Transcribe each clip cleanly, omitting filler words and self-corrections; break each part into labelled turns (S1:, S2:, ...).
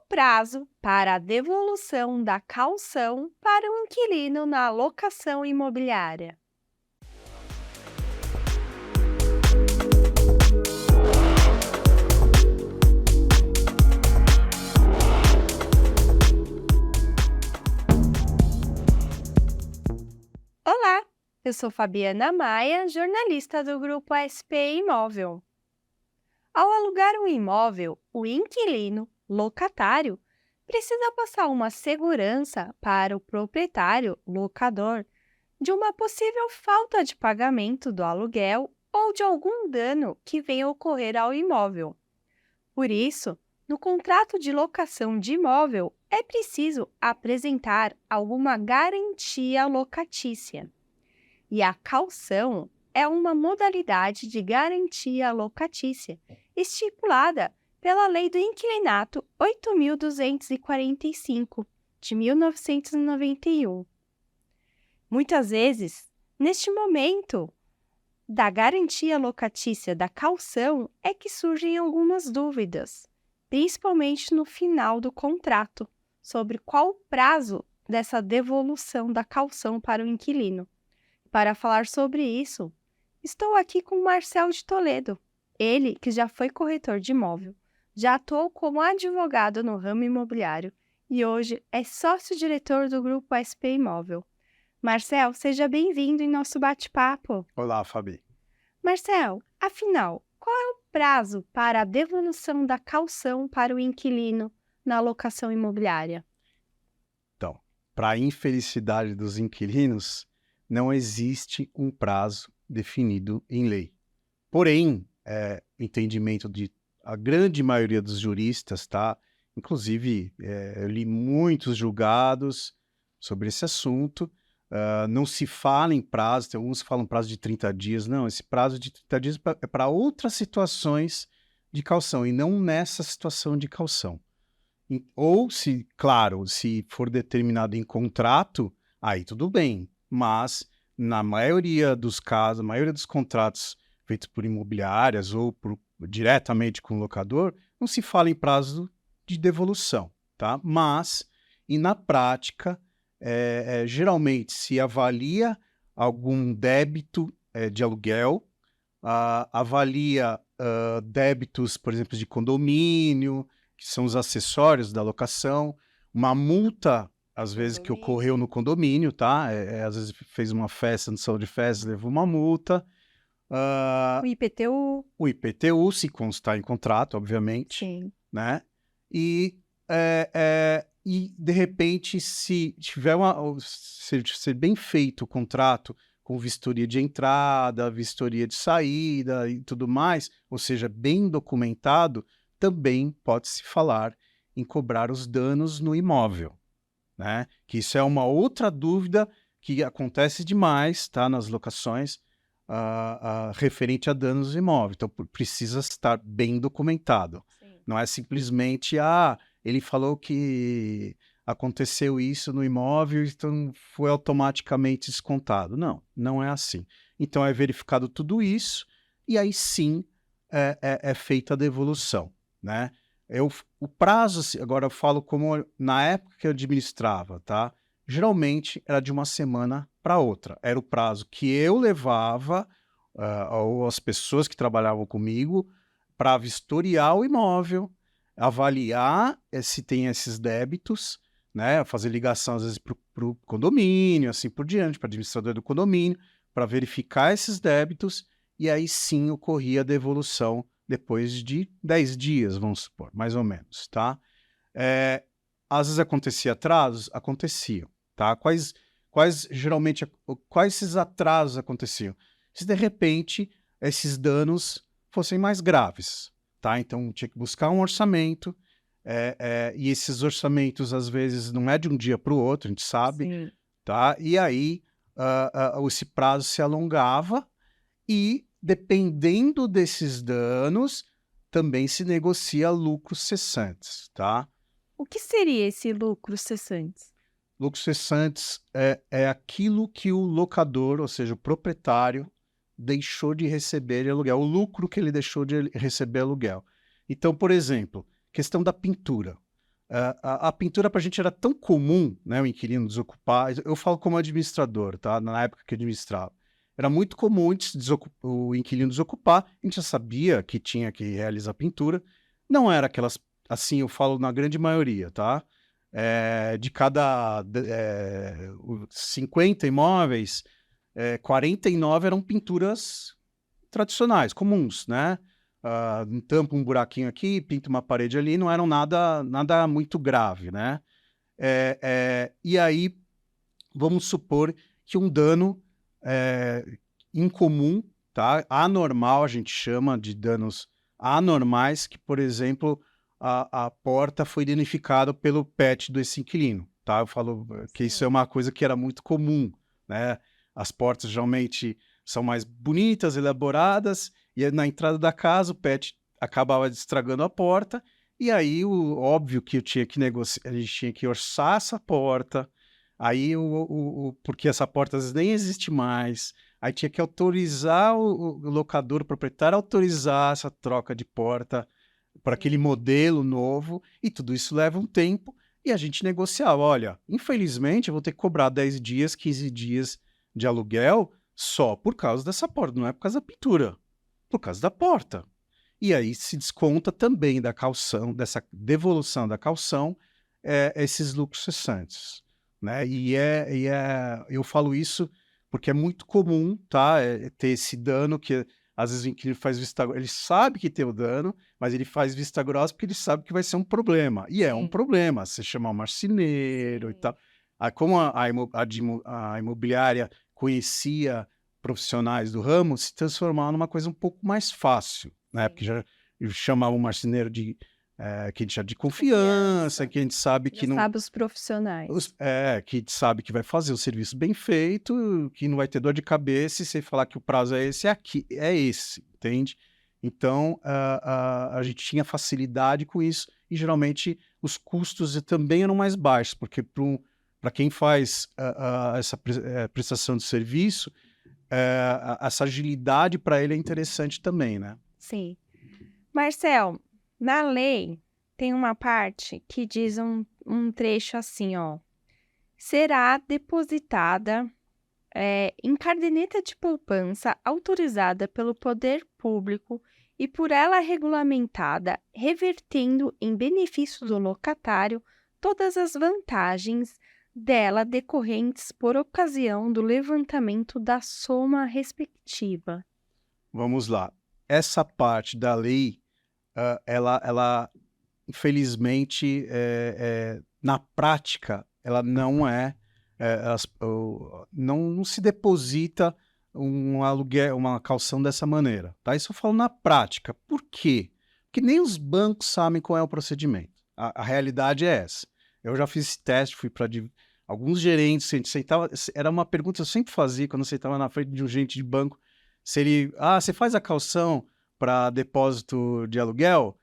S1: prazo para a devolução da caução para o inquilino na locação imobiliária? Olá, eu sou Fabiana Maia, jornalista do Grupo SP Imóvel. Ao alugar um imóvel, o inquilino, locatário, precisa passar uma segurança para o proprietário, locador, de uma possível falta de pagamento do aluguel ou de algum dano que venha a ocorrer ao imóvel. Por isso, no contrato de locação de imóvel, é preciso apresentar alguma garantia locatícia. E a caução é uma modalidade de garantia locatícia estipulada pela Lei do Inquilinato 8.245, de 1991. Muitas vezes, neste momento da garantia locatícia da caução é que surgem algumas dúvidas, principalmente no final do contrato, sobre qual o prazo dessa devolução da caução para o inquilino. Para falar sobre isso, estou aqui com Marcel de Toledo, ele que já foi corretor de imóvel, já atuou como advogado no ramo imobiliário e hoje é sócio-diretor do Grupo SP Imóvel. Marcel, seja bem-vindo em nosso bate-papo.
S2: Olá, Fabi.
S1: Marcel, afinal, qual é o prazo para a devolução da caução para o inquilino na locação imobiliária?
S2: Então, para a infelicidade dos inquilinos, não existe um prazo definido em lei. Porém, o entendimento de a grande maioria dos juristas, tá? Inclusive, eu li muitos julgados sobre esse assunto. Não se fala em prazo, tem alguns que falam prazo de 30 dias. Não, esse prazo de 30 dias é para outras situações de caução e não nessa situação de caução. Ou, claro, se for determinado em contrato, aí tudo bem. Mas, na maioria dos casos, a maioria dos contratos feitos por imobiliárias ou diretamente com o locador, não se fala em prazo de devolução, tá? Mas, e na prática, geralmente se avalia algum débito de aluguel, avalia débitos, por exemplo, de condomínio, que são os acessórios da locação, uma multa, às vezes, que ocorreu no condomínio, tá? Às vezes fez uma festa no salão de festas, levou uma multa.
S1: O IPTU?
S2: O IPTU, se constar em contrato, obviamente.
S1: Sim.
S2: Né? E, de repente, se tiver ser bem feito o contrato com vistoria de entrada, vistoria de saída e tudo mais, ou seja, bem documentado, também pode-se falar em cobrar os danos no imóvel, né? Que isso é uma outra dúvida que acontece demais, tá, nas locações, referente a danos no imóvel. Então, precisa estar bem documentado.
S1: Sim.
S2: Não é simplesmente, ele falou que aconteceu isso no imóvel, então foi automaticamente descontado. Não, não é assim. Então, é verificado tudo isso e aí sim é feita a devolução, né? O prazo, agora eu falo como na época que eu administrava, tá? Geralmente era de uma semana para outra. Era o prazo que eu levava, ou as pessoas que trabalhavam comigo, para vistoriar o imóvel, avaliar se tem esses débitos, né? Fazer ligação às vezes para o condomínio, assim por diante, para o administrador do condomínio, para verificar esses débitos, e aí sim ocorria a devolução depois de 10 dias, vamos supor, mais ou menos, tá? Às vezes acontecia atrasos? Aconteciam, tá? Quais esses atrasos aconteciam? Se de repente esses danos fossem mais graves, tá? Então tinha que buscar um orçamento, e esses orçamentos às vezes não é de um dia para o outro, a gente sabe,
S1: Sim.
S2: tá? E aí esse prazo se alongava e, dependendo desses danos, também se negocia lucros cessantes, tá?
S1: O que seria esse lucro cessante?
S2: Lucros cessantes é aquilo que o locador, ou seja, o proprietário, deixou de receber de aluguel, o lucro que ele deixou de receber aluguel. Então, por exemplo, questão da pintura. A pintura para a gente era tão comum, né, o inquilino desocupar. Eu falo como administrador, tá? Na época que eu administrava. Era muito comum o inquilino desocupar, a gente já sabia que tinha que realizar pintura. Não era aquelas, assim, eu falo na grande maioria, tá? De cada 50 imóveis, 49 eram pinturas tradicionais, comuns, né? Tampa um buraquinho aqui, pinta uma parede ali, não eram nada muito grave, né? E aí, vamos supor que um dano incomum, tá? Anormal, a gente chama de danos anormais, que, por exemplo, a porta foi danificada pelo pet desse inquilino, tá? Eu falo que isso é
S1: Sim.
S2: uma coisa que era muito comum, né? As portas geralmente são mais bonitas, elaboradas, e na entrada da casa o pet acabava estragando a porta, e aí óbvio que eu tinha que negociar, a gente tinha que orçar essa porta, aí porque essa porta às vezes nem existe mais, aí tinha que autorizar o locador, o proprietário, autorizar essa troca de porta para aquele
S1: Sim.
S2: modelo novo, e tudo isso leva um tempo, e a gente negociava, olha, infelizmente eu vou ter que cobrar 10 dias, 15 dias de aluguel só por causa dessa porta, não é por causa da pintura, por causa da porta. E aí se desconta também da caução, dessa devolução da caução, esses lucros cessantes, né? Eu falo isso porque é muito comum, tá? Ter esse dano que às vezes o inquilino faz vista, ele sabe que tem o dano, mas ele faz vista grossa porque ele sabe que vai ser um problema. E é um
S1: Sim.
S2: problema, você chamar um marceneiro e
S1: Sim.
S2: tal. Como a imobiliária conhecia profissionais do ramo, se transformar numa coisa um pouco mais fácil, né? Porque
S1: Sim.
S2: já chamava um marceneiro que a gente já de
S1: De
S2: confiança,
S1: confiança.
S2: que a gente sabe
S1: Já
S2: que não,
S1: sabe os profissionais.
S2: que a gente sabe que vai fazer o serviço bem feito, que não vai ter dor de cabeça, e se falar que o prazo é esse, é esse, entende? Então, a gente tinha facilidade com isso, e geralmente os custos também eram mais baixos, porque para quem faz essa prestação de serviço, essa agilidade para ele é interessante também, né?
S1: Sim. Marcel, na lei tem uma parte que diz um trecho assim, ó. Será depositada em caderneta de poupança autorizada pelo poder público e por ela regulamentada, revertendo em benefício do locatário todas as vantagens dela decorrentes por ocasião do levantamento da soma respectiva.
S2: Vamos lá. Essa parte da lei, ela infelizmente, na prática, ela não não se deposita um aluguel, uma caução dessa maneira, tá? Isso eu falo na prática. Por quê? Porque nem os bancos sabem qual é o procedimento. A realidade é essa. Eu já fiz esse teste, fui para alguns gerentes, a gente sentava, era uma pergunta que eu sempre fazia quando eu sentava na frente de um gerente de banco, se ele, você faz a caução para depósito de aluguel?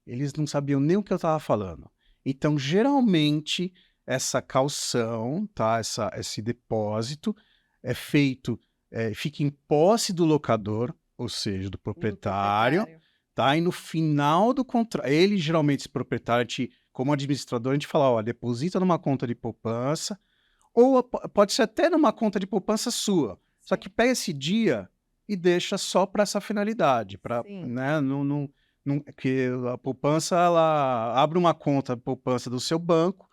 S2: Eles não sabiam nem o que eu estava falando. Então, geralmente, essa caução, tá? Esse depósito é feito, fica em posse do locador, ou seja, do
S1: Do
S2: proprietário,
S1: proprietário.
S2: tá? E no final do contrato, ele geralmente, esse proprietário, como administrador, a gente fala, ó, deposita numa conta de poupança, ou pode ser até numa conta de poupança sua. Só
S1: Sim.
S2: que pega esse dia e deixa só para essa finalidade, para,
S1: Sim.
S2: né, que a poupança, ela abre uma conta poupança do seu banco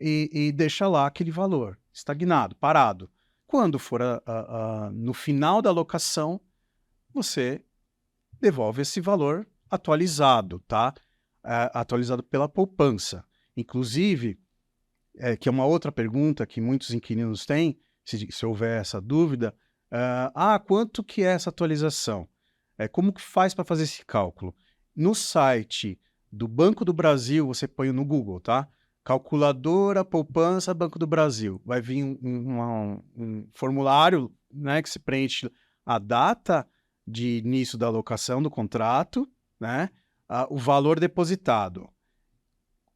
S2: e deixa lá aquele valor, estagnado, parado. Quando for no final da alocação, você devolve esse valor atualizado, tá? Atualizado pela poupança. Inclusive, que é uma outra pergunta que muitos inquilinos têm, se houver essa dúvida, quanto que é essa atualização? Como que faz para fazer esse cálculo? No site do Banco do Brasil, você põe no Google, tá? Calculadora poupança Banco do Brasil. Vai vir um formulário, né, que se preenche a data de início da alocação do contrato, né? O valor depositado,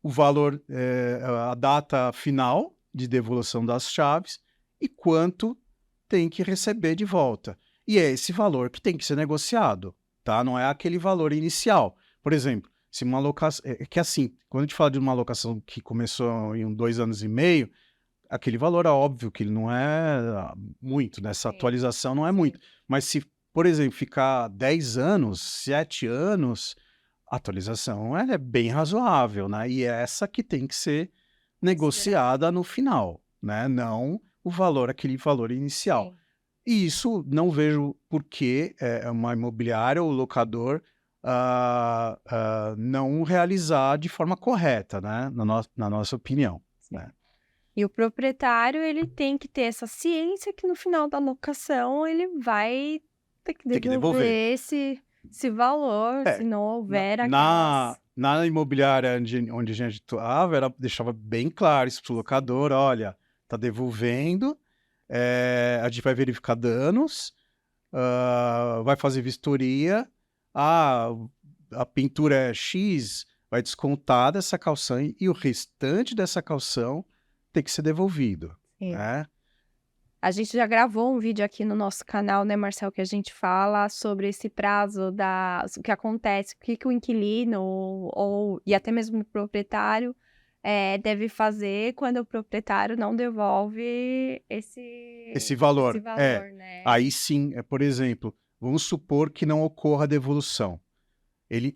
S2: o valor, a data final de devolução das chaves e quanto tem que receber de volta. E é esse valor que tem que ser negociado, tá? Não é aquele valor inicial. Por exemplo, Se uma locação... É que assim, quando a gente fala de uma locação que começou em 2 anos e meio, aquele valor é óbvio que ele não é muito, né? Essa
S1: Sim,
S2: atualização não é
S1: sim.
S2: muito. Mas se, por exemplo, ficar 10 anos, 7 anos, a atualização é bem razoável, né? E é essa que tem que ser negociada no final, né? Não o valor, aquele valor inicial.
S1: Sim.
S2: E isso não vejo por que uma imobiliária ou locador não realizar de forma correta, né? Na nossa opinião, né?
S1: E o proprietário, ele tem que ter essa ciência que no final da locação ele vai ter que
S2: Tem que devolver.
S1: devolver esse valor, se
S2: É,
S1: não
S2: na,
S1: houver
S2: na,
S1: aquelas...
S2: na imobiliária onde a gente atuava, ela deixava bem claro isso para o locador: olha, tá devolvendo, a gente vai verificar danos, vai fazer vistoria, a pintura é X, vai descontar dessa calção e o restante dessa calção tem que ser devolvido,
S1: Sim.
S2: né?
S1: A gente já gravou um vídeo aqui no nosso canal, né, Marcel, que a gente fala sobre esse prazo o que acontece, o que o inquilino e até mesmo o proprietário deve fazer quando o proprietário não devolve
S2: Esse valor,
S1: né?
S2: aí sim, por exemplo, vamos supor que não ocorra a devolução.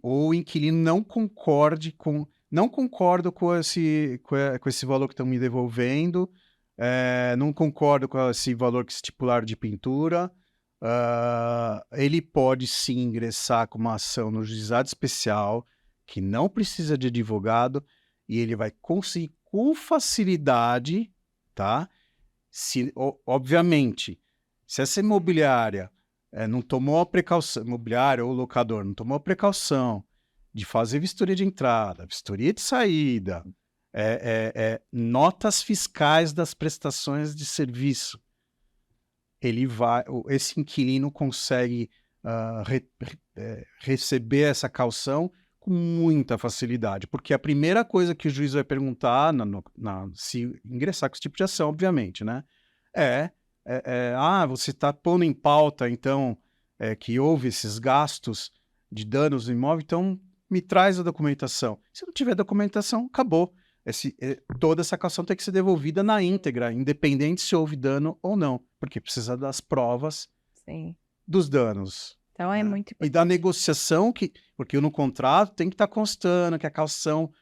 S2: Ou o inquilino não concordo com esse valor que estão me devolvendo, não concordo com esse valor que estipularam de pintura, ele pode sim ingressar com uma ação no juizado especial, que não precisa de advogado, e ele vai conseguir com facilidade, tá? Obviamente, se essa imobiliária não tomou a precaução, imobiliária ou locador, não tomou a precaução de fazer vistoria de entrada, vistoria de saída, notas fiscais das prestações de serviço, esse inquilino consegue receber essa caução com muita facilidade, porque a primeira coisa que o juiz vai perguntar, se ingressar com esse tipo de ação, obviamente, né? Você está pondo em pauta, então, que houve esses gastos de danos no imóvel, então me traz a documentação. Se não tiver documentação, acabou. Toda essa calção tem que ser devolvida na íntegra, independente se houve dano ou não, porque precisa das provas
S1: Sim.
S2: dos danos.
S1: Então é
S2: Né?
S1: muito
S2: E da
S1: importante.
S2: negociação, porque no contrato tem que estar constando que a calção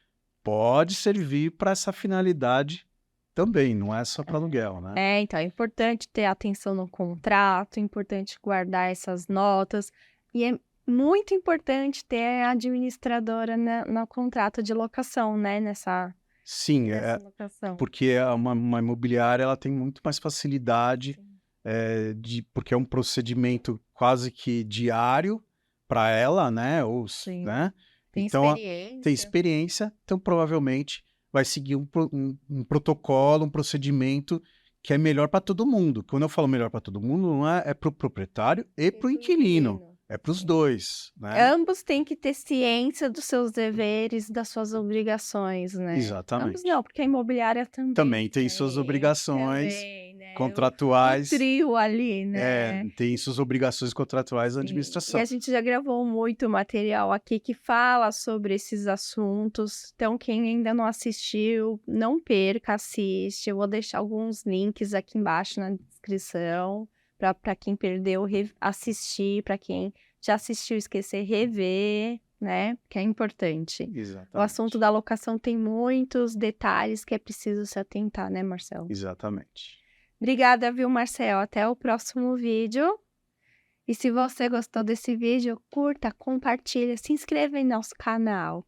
S2: pode servir para essa finalidade também, não é só para aluguel, né?
S1: Então é importante ter atenção no contrato, é importante guardar essas notas, e é muito importante ter a administradora no contrato de locação, né,
S2: Sim,
S1: nessa locação.
S2: porque uma imobiliária ela tem muito mais facilidade, porque é um procedimento quase que diário para ela, né?
S1: Sim.
S2: Né?
S1: Tem
S2: Então,
S1: experiência.
S2: tem experiência, então provavelmente vai seguir um protocolo, um procedimento que é melhor para todo mundo. Quando eu falo melhor para todo mundo, não é para o proprietário e para o inquilino. É para os dois, né?
S1: Ambos têm que ter ciência dos seus deveres, das suas obrigações, né?
S2: Exatamente.
S1: Ambos não, porque a imobiliária
S2: Também tem suas obrigações contratuais.
S1: O trio ali, né?
S2: Tem suas obrigações contratuais da
S1: Sim.
S2: administração.
S1: E a gente já gravou muito material aqui que fala sobre esses assuntos. Então, quem ainda não assistiu, não perca, assiste. Eu vou deixar alguns links aqui embaixo na descrição para quem perdeu assistir, para quem já assistiu esquecer rever, né? Que é importante.
S2: Exatamente.
S1: O assunto da locação tem muitos detalhes que é preciso se atentar, né, Marcelo?
S2: Exatamente.
S1: Obrigada, viu, Marcel? Até o próximo vídeo. E se você gostou desse vídeo, curta, compartilha, se inscreva em nosso canal.